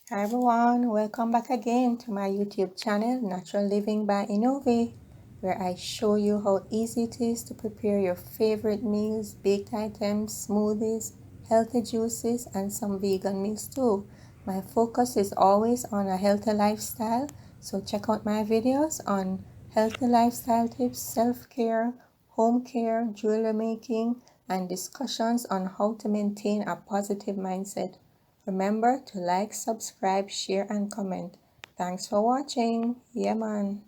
Hi everyone, welcome back again to my YouTube channel, Natural Living by Enovi, where I show you how easy it is to prepare your favorite meals, baked items, smoothies, healthy juices, and some vegan meals too. My focus is always on a healthy lifestyle, so check out my videos on healthy lifestyle tips, self-care, home care, jewelry making, and discussions on how to maintain a positive mindset. Remember to like, subscribe, share, and comment. Thanks for watching. Yeah, man.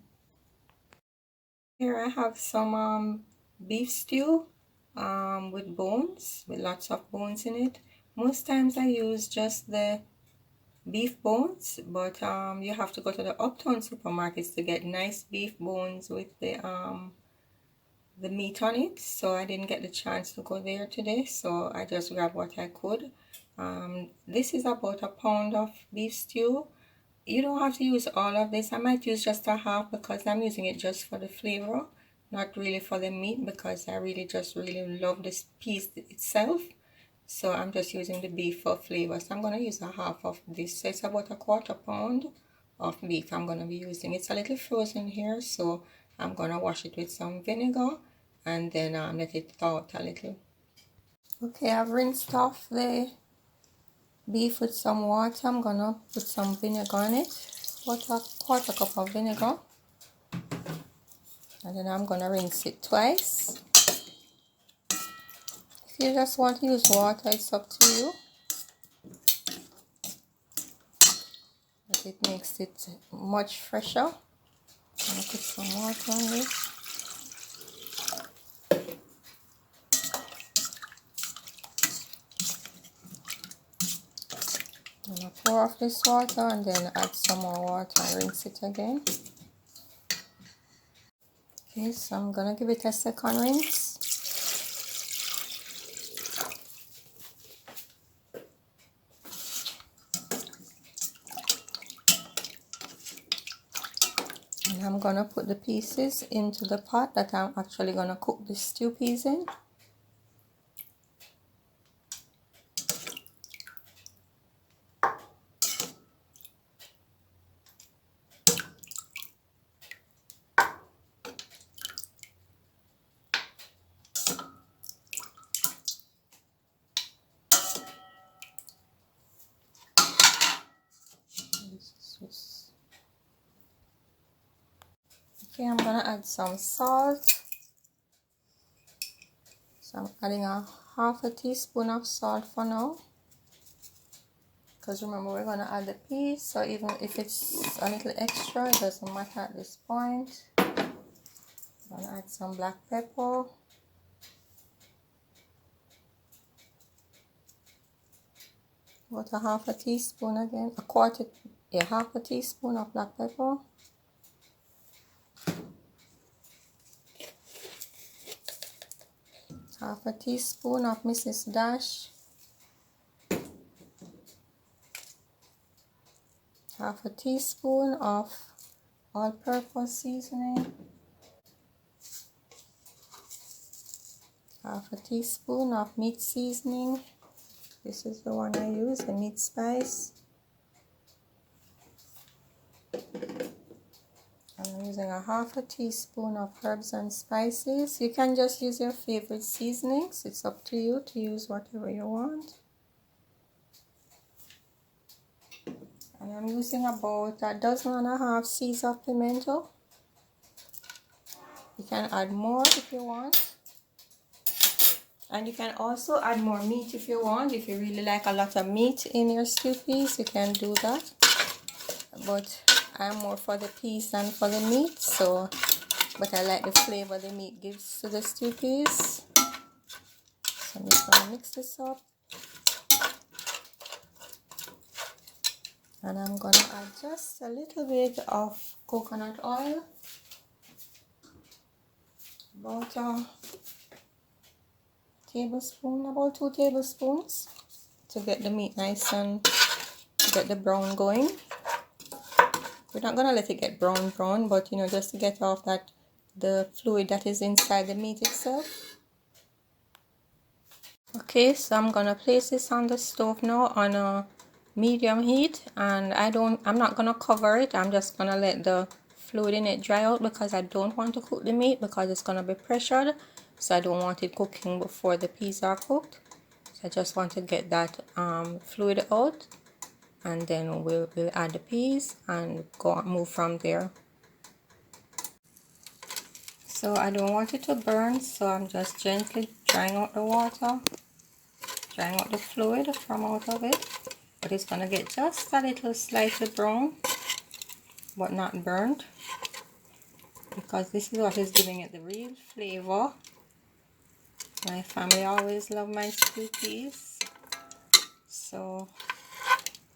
Here I have some beef stew with bones, with lots of bones in it. Most times I use just the beef bones, but you have to go to the uptown supermarkets to get nice beef bones with the meat on it. So I didn't get the chance to go there today, so I just grabbed what I could. This is about a pound of beef stew. You don't have to use all of this. I might use just a half because I'm using it just for the flavor, not really for the meat, because I really love this piece itself. So I'm just using the beef for flavor. So I'm going to use a half of this. So it's about a quarter pound of beef I'm going to be using. It's a little frozen here, so I'm going to wash it with some vinegar and then let it thaw out a little. Okay, I've rinsed off the beef with some water. I'm gonna put some vinegar on it, quarter cup of vinegar, and then I'm gonna rinse it twice. If you just want to use water, it's up to you, but it makes it much fresher. I'm gonna put some water on this. I'm gonna pour off this water and then add some more water and rinse it again. Okay, so I'm gonna give it a second rinse. And I'm gonna put the pieces into the pot that I'm actually gonna cook the stew peas in. Okay, I'm gonna add some salt. So I'm adding a half a teaspoon of salt for now, because remember we're gonna add the peas, so even if it's a little extra, it doesn't matter at this point. I'm gonna add some black pepper. About a half a teaspoon again, half a teaspoon of black pepper. Half a teaspoon of Mrs. Dash. Half a teaspoon of all-purpose seasoning. Half a teaspoon of meat seasoning. This is the one I use, the meat spice. I'm using a half a teaspoon of herbs and spices. You can just use your favorite seasonings. It's up to you to use whatever you want. And I'm using about 1.5 seeds of pimento. You can add more if you want. And you can also add more meat if you want. If you really like a lot of meat in your stew peas, you can do that. But I'm more for the peas than for the meat, but I like the flavor the meat gives to the stew peas. So I'm just gonna mix this up. And I'm gonna add just a little bit of coconut oil. About a tablespoon, about 2 tablespoons, to get the meat nice and get the brown going. We're not gonna let it get brown, but just to get off the fluid that is inside the meat itself. Okay, so I'm gonna place this on the stove now on a medium heat, and I'm not gonna cover it. I'm just gonna let the fluid in it dry out because I don't want to cook the meat because it's gonna be pressured, so I don't want it cooking before the peas are cooked. So I just want to get that fluid out, and then we'll add the peas and move from there. So I don't want it to burn, so I'm just gently drying out the water, drying out the fluid from out of it. But it's gonna get just a little slightly brown, but not burnt, because this is what is giving it the real flavor. My family always love my stew peas, so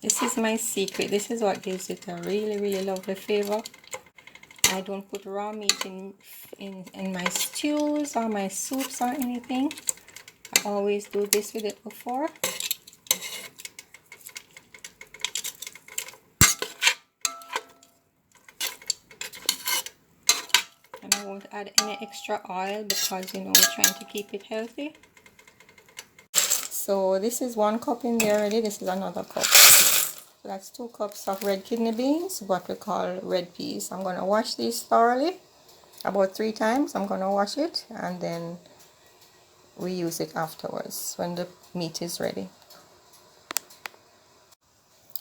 this is my secret. This is what gives it a really lovely flavor. I don't put raw meat in my stews or my soups or anything. I always do this with it before. And I won't add any extra oil because, you know, we're trying to keep it healthy. So this is 1 cup in there already. This is another cup. So that's 2 cups of red kidney beans, what we call red peas. I'm going to wash these thoroughly. About 3 times I'm going to wash it, and then reuse it afterwards when the meat is ready.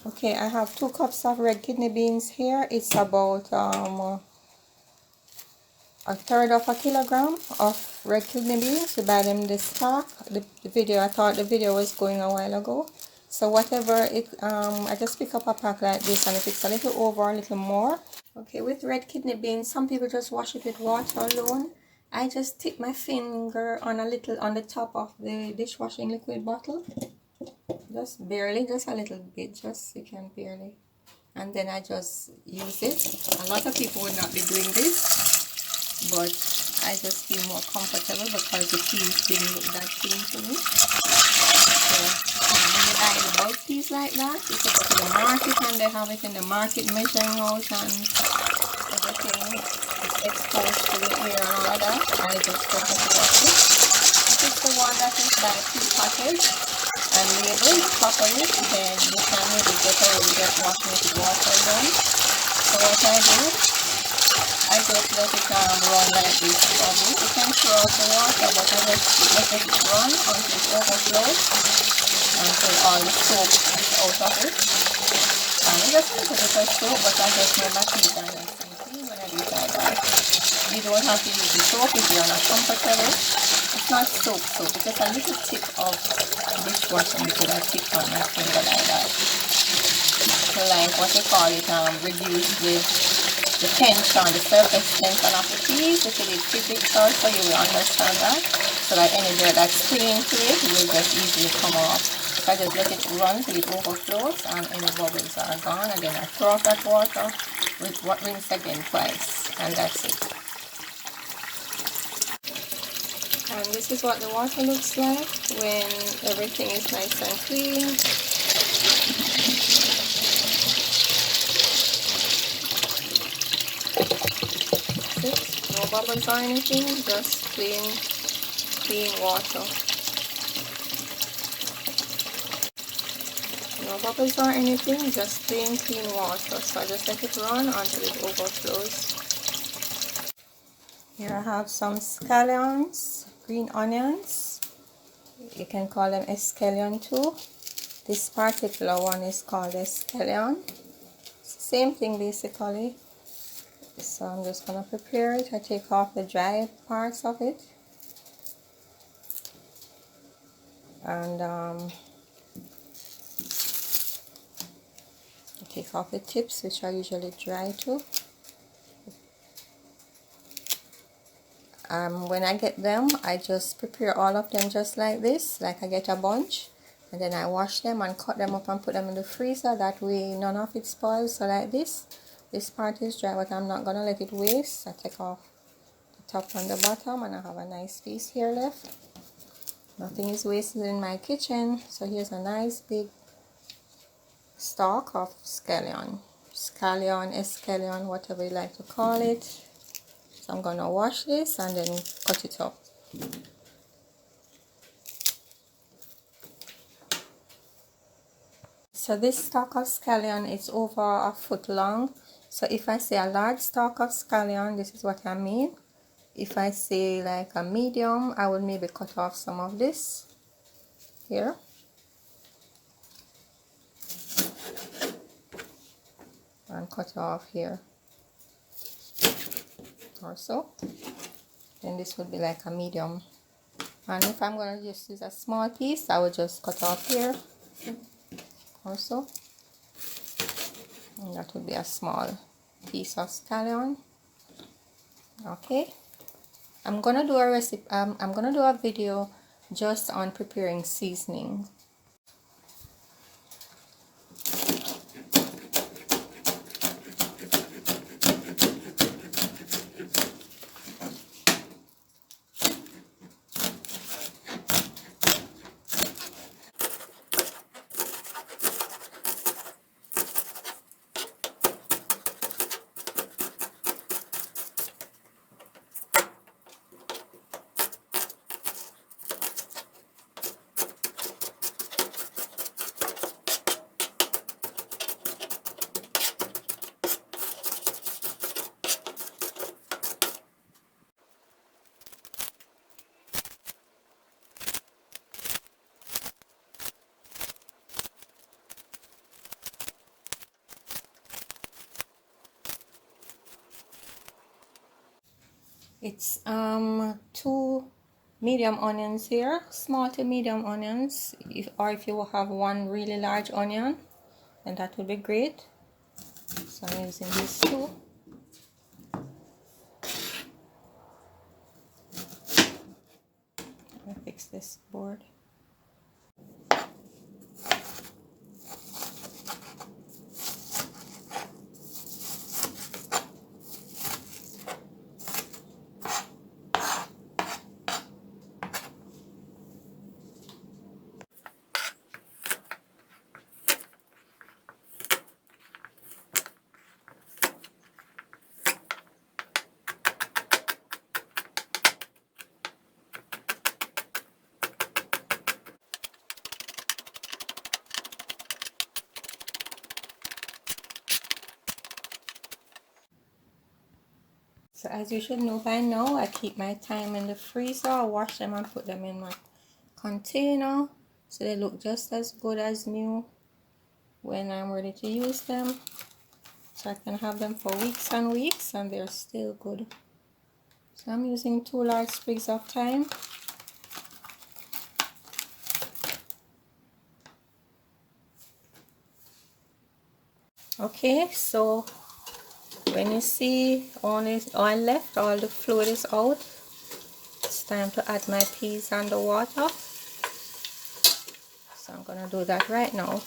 Okay, I have 2 cups of red kidney beans here. It's about 1/3 of a kilogram of red kidney beans. We buy them in the STALK. I thought the video was going a while ago. So whatever I just pick up a pack like this, and if it's a little over, a little more. Okay, with red kidney beans, some people just wash it with water alone. I just tip my finger on the top of the dishwashing liquid bottle. Just barely, just a little bit, just you can barely. And then I just use it. A lot of people would not be doing this, but I just feel more comfortable because the peas didn't look that clean to me. So when you buy the bulk peas like that, you can go to the market and they have it in the market measuring out and everything is exposed to the air and all of that. I just put it wash it. This is the one that is by pre-packaged and labeled properly, then you can maybe get already just washing it with water then. So what I do, I just let it run like this. You can throw out the water, but I just let it run until it overflows, until all the soap is out of it. And it's just a little bit of soap, but I just know my teeth are nice and clean when I do it like that. You don't have to use the soap if you're not comfortable. It's not soap, it's just a little tip of dishwashing liquid I tip on my finger like that. So like what you call it, reduce the tension, the surface tension of the peas. If you did physics also, you will understand that. So that any dirt that's clinging to it will just easily come off. So I just let it run till it overflows and any bubbles are gone, and then I throw off that water with rinse again twice, and that's it. And this is what the water looks like when everything is nice and clean. No bubbles or anything, just clean water. No bubbles or anything, just clean water. So I just let it run until it overflows. Here I have some scallions, green onions. You can call them escallion too. This particular one is called escallion. Same thing basically. So I'm just going to prepare it. I take off the dry parts of it. And I take off the tips, which are usually dry too. When I get them, I just prepare all of them just like this, like I get a bunch, and then I wash them and cut them up and put them in the freezer. That way none of it spoils. So like this part is dry, but I'm not gonna let it waste. I take off the top and the bottom, and I have a nice piece here left. Nothing is wasted in my kitchen. So here's a nice big stalk of scallion, escallion, whatever you like to call it. So I'm gonna wash this and then cut it up. So this stalk of scallion is over a foot long. So if I say a large stalk of scallion, this is what I mean. If I say like a medium, I will maybe cut off some of this here. And cut off here or so. Then this would be like a medium. And if I'm going to just use a small piece, I will just cut off here or so. And that would be a small piece of scallion. Okay. I'm gonna do a recipe. I'm gonna do a video just on preparing seasoning. It's 2 medium onions here, small to medium onions. If you have one really large onion, then that would be great. So I'm using these 2. Let me fix this board. So as you should know by now, I keep my thyme in the freezer. I wash them and put them in my container so they look just as good as new when I'm ready to use them. So I can have them for weeks and weeks and they're still good. So I'm using 2 large sprigs of thyme. Okay, so when you see only oil left, all the fluid is out, it's time to add my peas and the water. So I'm gonna do that right now.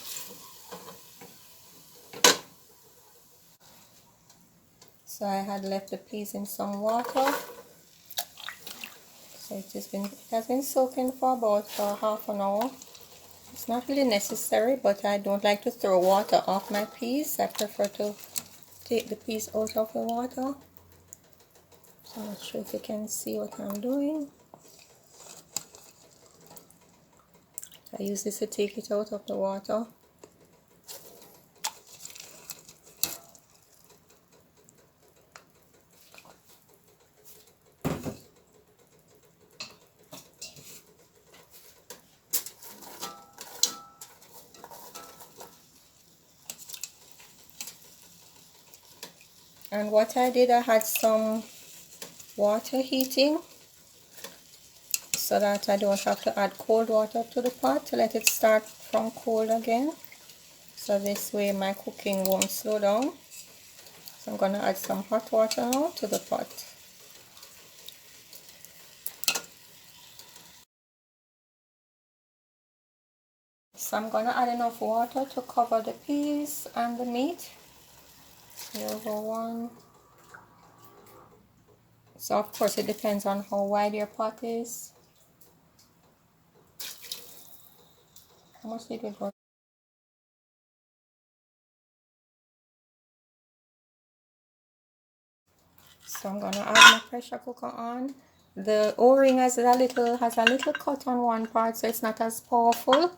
So I had left the peas in some water. So it has been soaking for about half an hour. It's not really necessary, but I don't like to throw water off my peas. I prefer to take the peas out of the water. So I'm not sure if you can see what I'm doing. I use this to take it out of the water. And what I did, I had some water heating so that I don't have to add cold water to the pot to let it start from cold again. So this way my cooking won't slow down. So I'm going to add some hot water now to the pot. So I'm going to add enough water to cover the peas and the meat. Over 1. So of course it depends on how wide your pot is. How much did it go? So I'm gonna add my pressure cooker on. The O-ring has a little cut on one part, so it's not as powerful.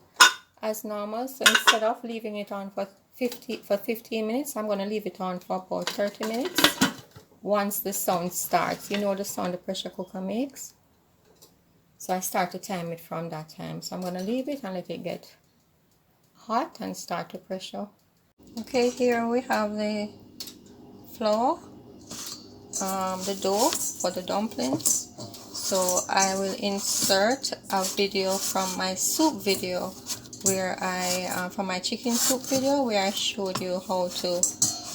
as normal. So instead of leaving it on for 15 minutes, I'm going to leave it on for about 30 minutes. Once the sound starts, you know the sound the pressure cooker makes. So I start to time it from that time. So I'm going to leave it and let it get hot and start to pressure. Okay, here we have the flour, the dough for the dumplings. So I will insert a video from my soup video where from my chicken soup video where I showed you how to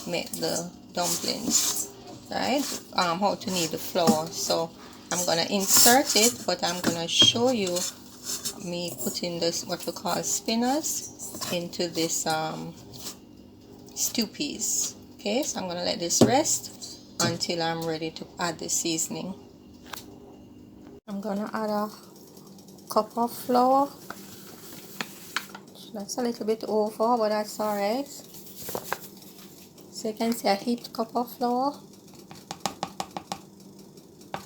make the dumplings, right? How to knead the flour. So I'm gonna insert it, but I'm gonna show you me putting this what we call spinners into this stew peas. Okay, so I'm gonna let this rest until I'm ready to add the seasoning. I'm gonna add a cup of flour. That's a little bit over, but that's alright. So you can see a heaped cup of flour.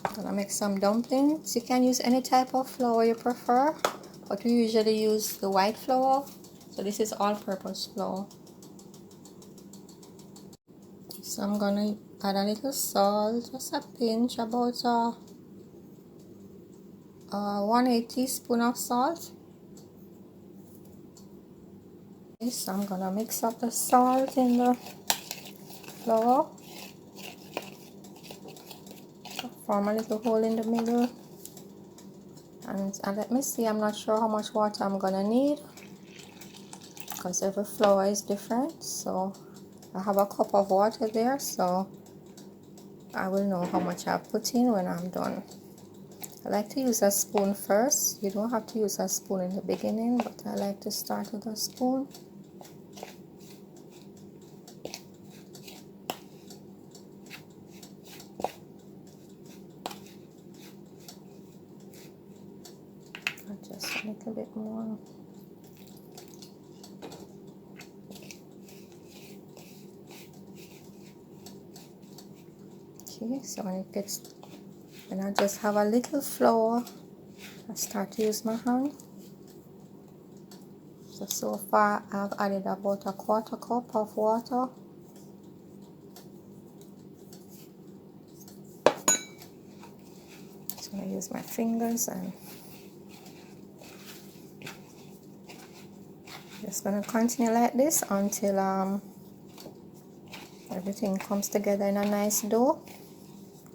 I'm gonna make some dumplings. You can use any type of flour you prefer, but we usually use the white flour. So this is all-purpose flour. So I'm gonna add a little salt, just a pinch, about 1/8 teaspoon of salt. Okay, so I'm gonna mix up the salt in the flour. Form a little hole in the middle. And let me see, I'm not sure how much water I'm gonna need because every flour is different. So I have a cup of water there, so I will know how much I've put in when I'm done. I like to use a spoon first. You don't have to use a spoon in the beginning, but I like to start with a spoon. Just a little bit more. Okay, so when I just have a little flour, I start to use my hand. So far I've added about a 1/4 cup of water. So I use my fingers and just gonna continue like this until everything comes together in a nice dough.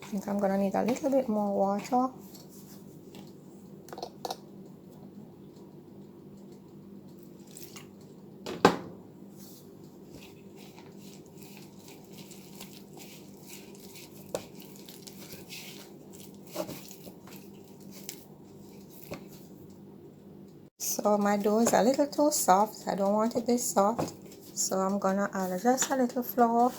I think I'm gonna need a little bit more water. So my dough is a little too soft. I don't want it this soft. So I'm gonna add just a little flour.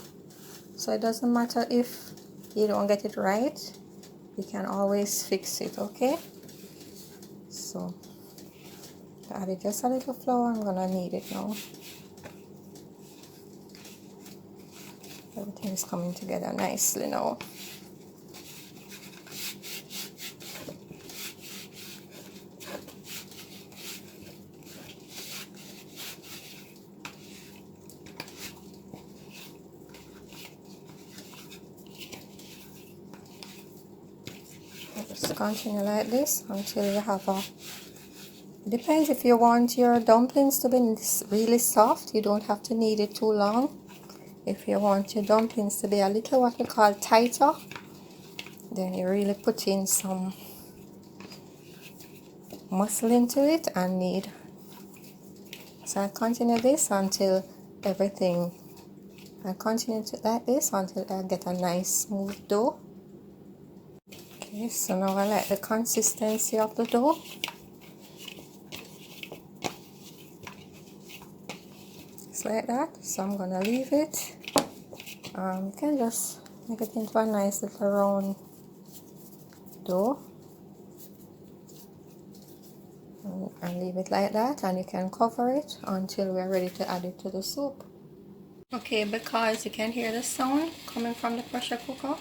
So it doesn't matter if you don't get it right. You can always fix it, okay? So I added just a little flour. I'm gonna knead it now. Everything is coming together nicely now. Just continue like this until you have it depends if you want your dumplings to be really soft, you don't have to knead it too long. If you want your dumplings to be a little what we call tighter, then you really put in some muscle into it and knead. So I continue this until I continue to like this until I get a nice smooth dough. Okay, so now I like the consistency of the dough. Just like that. So I'm gonna leave it. You can just make it into a nice little round dough. And leave it like that, and you can cover it until we're ready to add it to the soup. Okay, because you can hear the sound coming from the pressure cooker,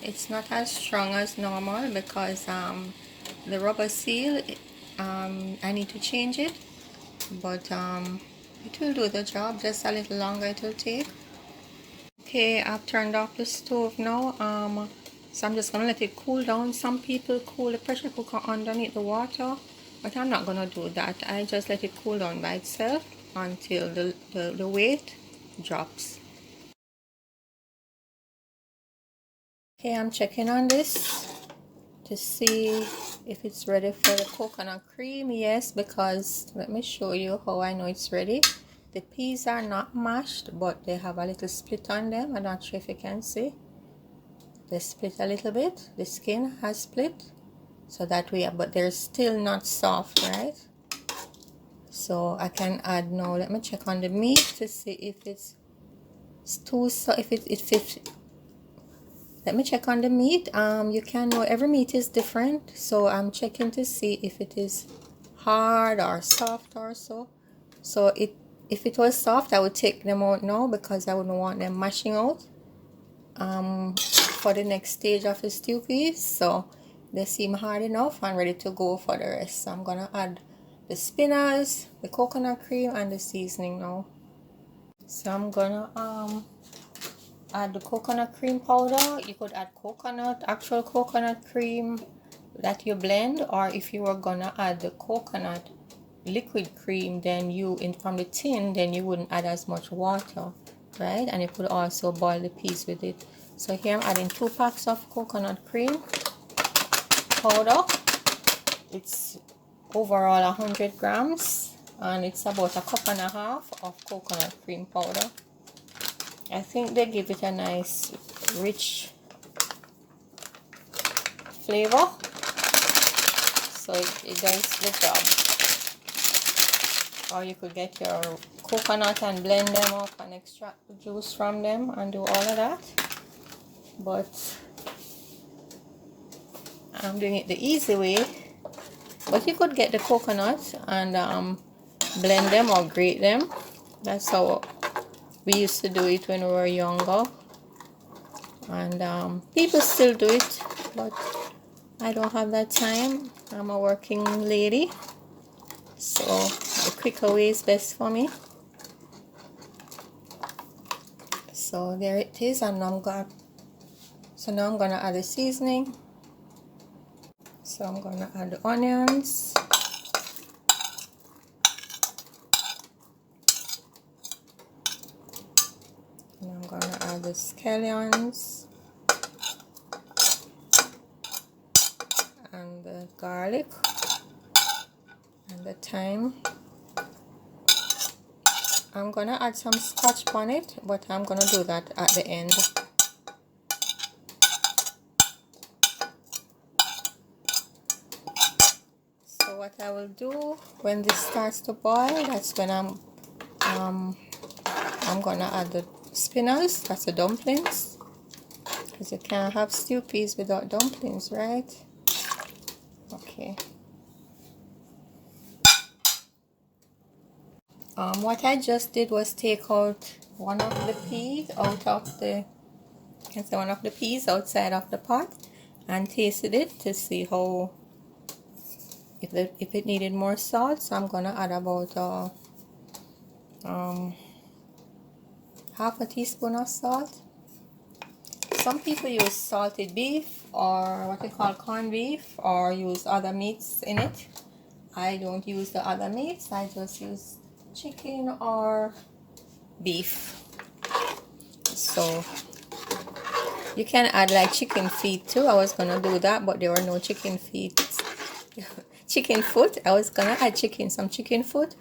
it's not as strong as normal because the rubber seal, I need to change it but it will do the job. Just a little longer it will take. Okay, I've turned off the stove now. So I'm just gonna let it cool down. Some people cool the pressure cooker underneath the water, but I'm not gonna do that. I just let it cool down by itself until the weight drops. Okay, I'm checking on this to see if it's ready for the coconut cream. Yes, because let me show you how I know it's ready. The peas are not mashed, but they have a little split on them. I'm not sure if you can see. They split a little bit. The skin has split, so that way, but they're still not soft, right? So I can add now. Let me check on the meat to see if it's too soft. If let me check on the meat. You can know every meat is different, so I'm checking to see if it is hard or soft or so. So if it was soft, I would take them out now because I wouldn't want them mashing out for the next stage of the stew peas. So they seem hard enough and ready to go for the rest. So I'm gonna add the spinners, the coconut cream, and the seasoning now. So I'm gonna add the coconut cream powder. You could add actual coconut cream that you blend, or if you were gonna add the coconut liquid cream, then from the tin, then you wouldn't add as much water, right? And you could also boil the peas with it. So here I'm adding 2 packs of coconut cream powder. It's overall 100 grams, and it's about 1.5 cups of coconut cream powder. I think they give it a nice rich flavor, so it does the job. Or you could get your coconut and blend them up and extract the juice from them and do all of that, but I'm doing it the easy way. But you could get the coconut and blend them or grate them. That's how we used to do it when we were younger, and people still do it, but I don't have that time. I'm a working lady, so the quicker way is best for me. So there it is, and now I'm gonna add the seasoning. So I'm gonna add the onions, and I'm gonna add the scallions and the garlic and the thyme. I'm gonna add some scotch on it, but I'm gonna do that at the end. So what I will do when this starts to boil, that's when I'm gonna add the spinners, that's the dumplings, because you can't have stew peas without dumplings, right? Okay. What I just did was take out one of the peas outside of the pot and tasted it to see how if it needed more salt. So I'm gonna add about half a teaspoon of salt. Some people use salted beef or what they call corned beef, or use other meats in it. I don't use the other meats. I just use chicken or beef. So you can add like chicken feet too. I was gonna do that, but there were no chicken feet. Chicken foot. I was gonna add some chicken foot,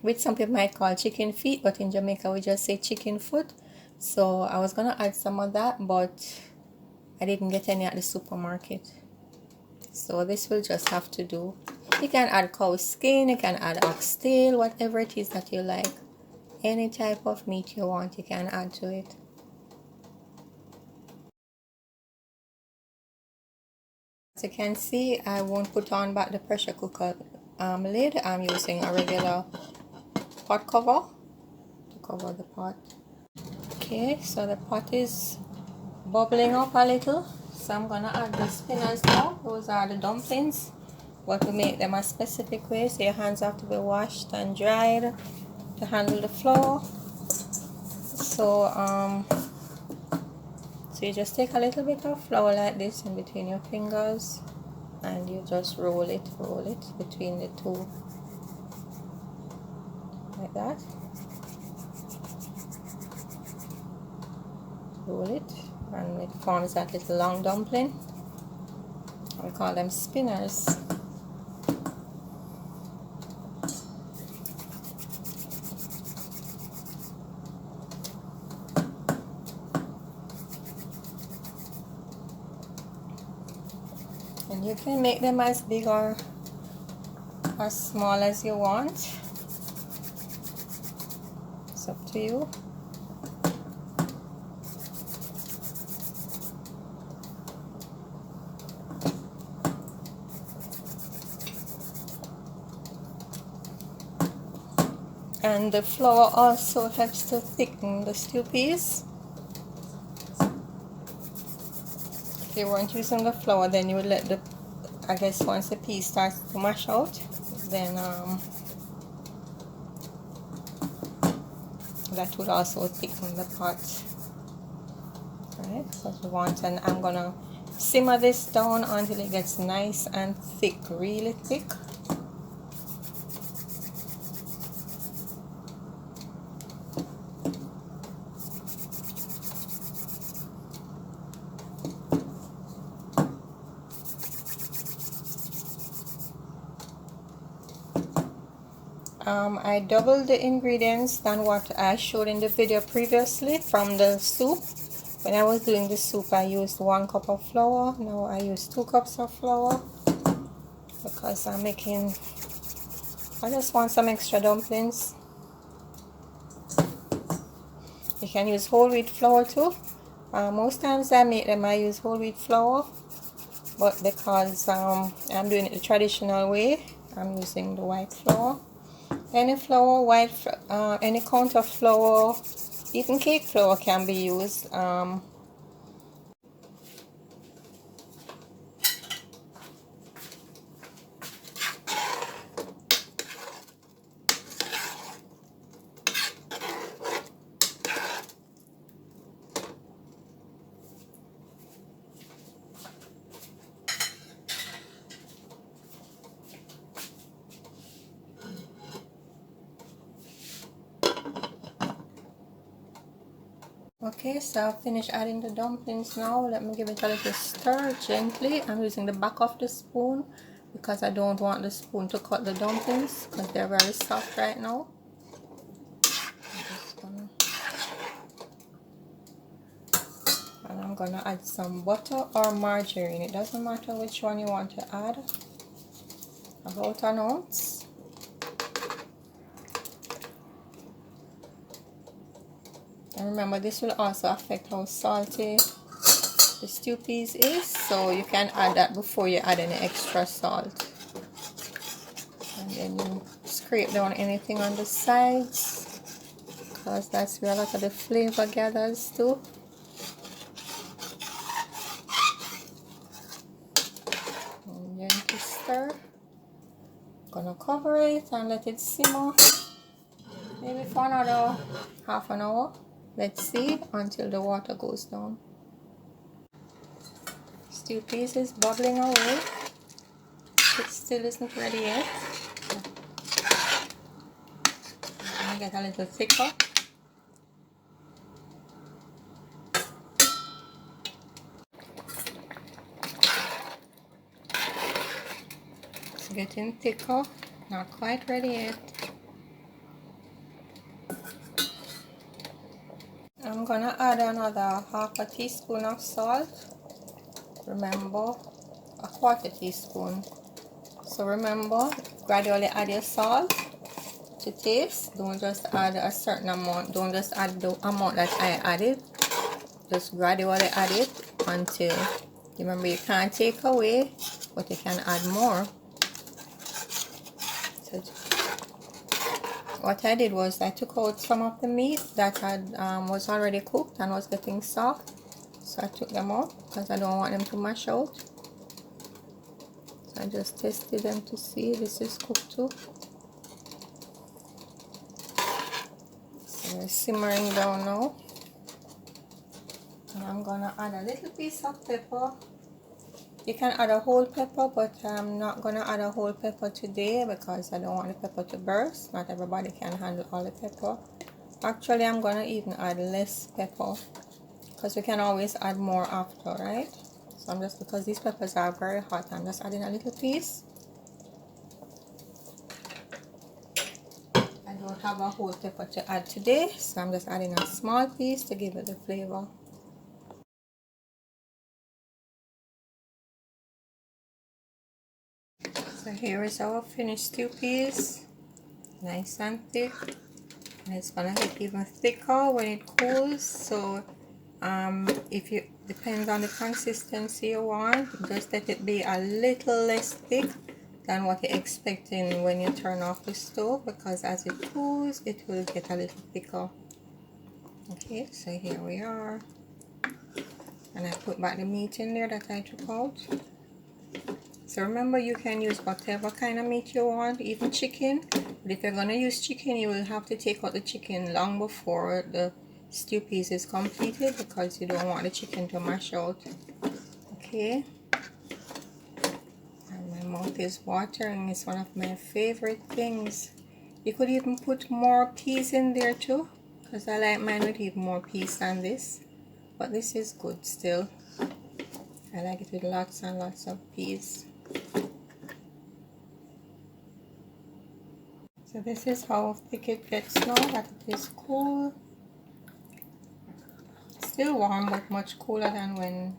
which some people might call chicken feet, but in Jamaica we just say chicken foot. So I was gonna add some of that, but I didn't get any at the supermarket. So this will just have to do. You can add cow skin, you can add oxtail, whatever it is that you like. Any type of meat you want, you can add to it. As you can see, I won't put on back the pressure cooker lid. I'm using a regular pot cover to cover the pot. Okay, so the pot is bubbling up a little. So I'm gonna add the spinners now. Those are the dumplings but we make them a specific way, so your hands have to be washed and dried to handle the flour. So so you just take a little bit of flour like this in between your fingers, and you just roll it between the two, like that. Roll it, and it forms that little long dumpling. We call them spinners. And you can make them as big or as small as you want. It's up to you. And the flour also helps to thicken the stew peas. If you weren't using the flour, then you would let the, I guess once the peas starts to mash out, then that would also thicken the pot. Alright, so you want, and I'm gonna simmer this down until it gets nice and thick, really thick. I doubled the ingredients than what I showed in the video previously from the soup. When I was doing the soup, I used 1 cup of flour. Now I use 2 cups of flour because I just want some extra dumplings. You can use whole wheat flour too. Most times I make them, I use whole wheat flour, but because I'm doing it the traditional way, I'm using the white flour. Any flour, any kind of flour, even cake flour can be used. Okay, so I've finished adding the dumplings now. Let me give it a little stir gently. I'm using the back of the spoon because I don't want the spoon to cut the dumplings because they're very soft right now. And I'm gonna add some butter or margarine. It doesn't matter which one you want to add. About an ounce. And remember, this will also affect how salty the stew peas is, so you can add that before you add any extra salt. And then you scrape down anything on the sides because that's where a lot of the flavor gathers too. And gently stir. Gonna cover it and let it simmer maybe for another half an hour. Let's see, until the water goes down. Stew peas is bubbling away. It still isn't ready yet. Let me get a little thicker. It's getting thicker. Not quite ready yet. I'm gonna add another half a teaspoon of salt. Remember, a quarter teaspoon. So remember, gradually add your salt to taste. Don't just add a certain amount. Don't just add the amount that I added. Just gradually add it until, remember, you can't take away, but you can add more. So what I did was I took out some of the meat that was already cooked and was getting soft. So I took them out because I don't want them to mash out. So I just tested them to see this is cooked too. So they're simmering down now. And I'm gonna add a little piece of pepper. You can add a whole pepper, but I'm not gonna add a whole pepper today because I don't want the pepper to burst. Not everybody can handle all the pepper. Actually, I'm gonna even add less pepper because we can always add more after, right? So I'm just, because these peppers are very hot, I'm just adding a little piece. I don't have a whole pepper to add today, so I'm just adding a small piece to give it the flavor. So here is our finished stew peas, nice and thick, and it's gonna get even thicker when it cools. So if you, depends on the consistency you want, just let it be a little less thick than what you're expecting when you turn off the stove, because as it cools it will get a little thicker. Okay, so here we are, and I put back the meat in there that I took out. So remember, you can use whatever kind of meat you want, even chicken. But if you're going to use chicken, you will have to take out the chicken long before the stew piece is completed, because you don't want the chicken to mash out. Okay. And my mouth is watering. It's one of my favorite things. You could even put more peas in there too, because I like mine with even more peas than this. But this is good still. I like it with lots and lots of peas. So this is how thick it gets now that it is cool. Still warm, but much cooler than when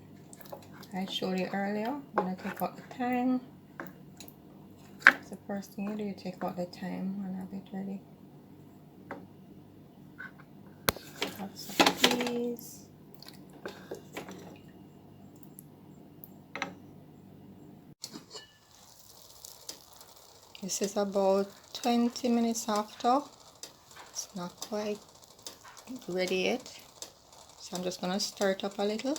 I showed you earlier. I'm going to take out the thyme. That's the first thing you do, you take out the thyme and have it ready. Lots of peas. This is about 20 minutes after. It's not quite ready yet. So I'm just going to stir it up a little.